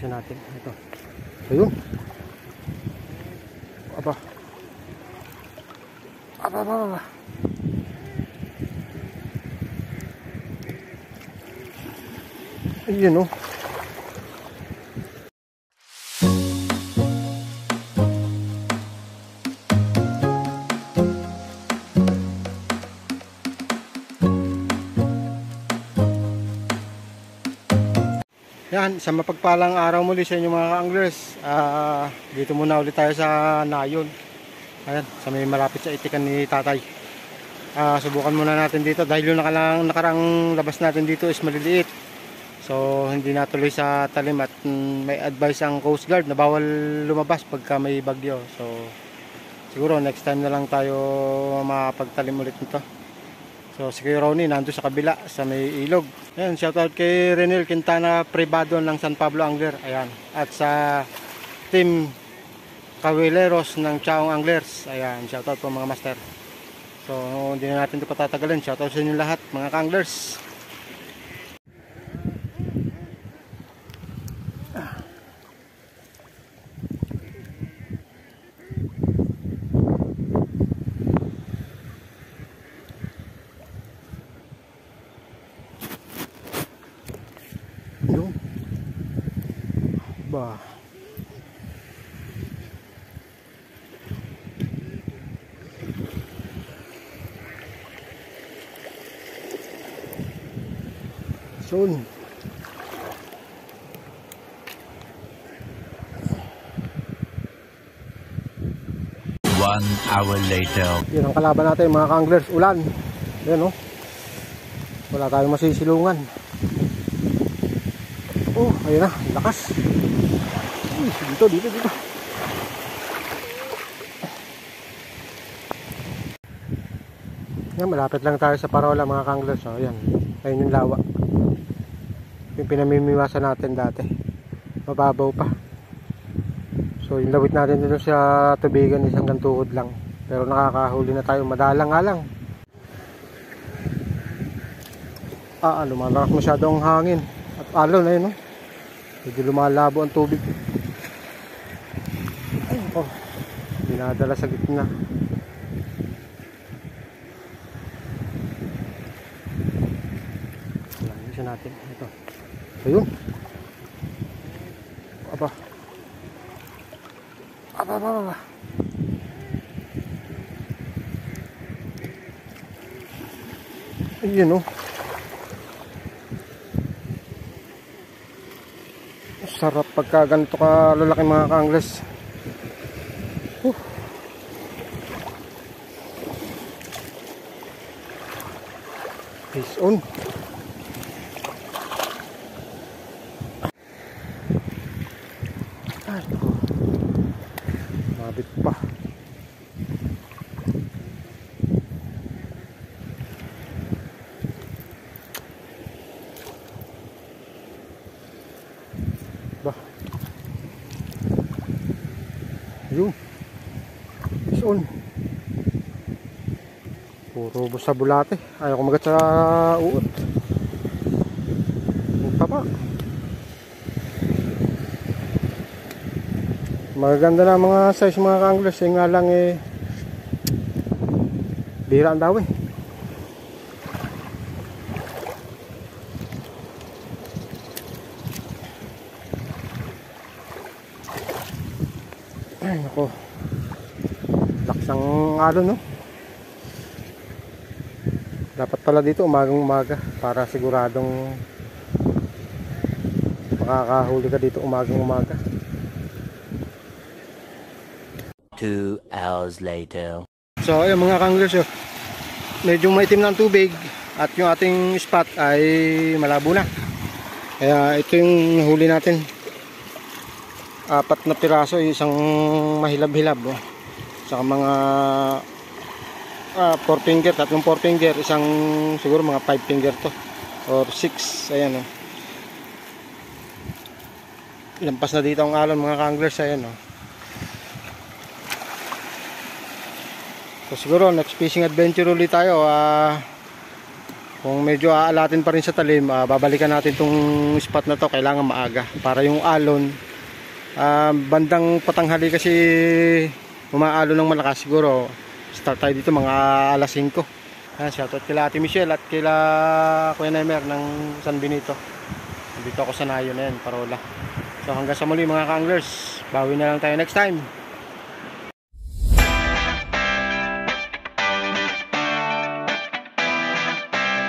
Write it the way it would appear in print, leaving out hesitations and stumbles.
Ayusin natin. Ito. Ayun. Aba. Aba. Ayun oh. Yan, sa mapagpalang araw muli sa inyo mga ka-anglers. Dito muna ulit tayo sa Nayon. Ayan, sa may malapit sa itikan ni tatay. Subukan muna natin dito dahil yung nakarang labas natin dito is maliliit. So hindi natuloy sa talim at may advice ang Coast Guard na bawal lumabas pagka may bagyo. So siguro next time na lang tayo makapagtalim ulit nito. So si Kuya Ronnie nandun sa kabila sa may ilog. Ayan, shoutout kay Renel Quintana Privado ng San Pablo Angler. Ayan, at sa team Caballeros ng Chaong Anglers. Ayan, shoutout po mga master. So hindi na natin ito patatagalin. Shoutout sa inyo lahat mga ka-anglers. Ba. Soon. 1 hour later. Yun ang kalaban natin mga ka-anglers, ulan. Yan oh. Wala tayong masisilungan. Oh, ayun na, lakas. Dito. Yan, malapit lang tayo sa Parola mga ka-anglers. Oh, yan. Ayun yung lawa. Yung pinamimiwasan natin dati. Mababaw pa. So, yung lawit natin dito sa tubigan is hanggang tuhod lang. Pero nakakahuli na tayo. Madalang nga lang. Lumalakas masyadong hangin. At alon, ayun oh. Medyo lumalabo ang tubig. Ayun oh. Dinadala sa gitna. Ayusin natin. Ito. Ayun. Aba. Ayun oh. Sarap pagka ganito ka lalaki mga ka-anglers. Fish on. Ay, mabit pa. Yun. Fish on. Puro bus sa bulate. Ayaw ko magat sa uot. Tama. Magaganda na mga size mga ka-anglers. Yung nga lang eh bihira ang daw eh. Ay nako. Laksang alon no. Dapat pala dito umagang-umaga para siguradong makakahuli ka dito umagang-umaga. 2 hours later. So ayun mga ka-anglers, medyo maitim na ang tubig at yung ating spot ay malabo na. Kaya ito yung nahuli natin. 4 na piraso, isang mahilab-hilab. Saka mga 4 finger, tatlong 4 finger, isang siguro mga 5 finger to or 6. Ayan oh. Lampas na dito ang alon mga ka-anglers. Ayan oh. So siguro next fishing adventure ulit tayo. Kung medyo aalatin pa rin sa talim, babalikan natin tong spot na to. Kailangan maaga para yung alon, bandang patanghali kasi umaalon ng malakas. Siguro start tayo dito mga alas 5. Shoutout kila Ate Michelle at kila Kuya Nemer ng San Benito. Dito ako sa Nayon na yan, Parola. So hanggang sa muli mga ka-anglers, bawi na lang tayo next time.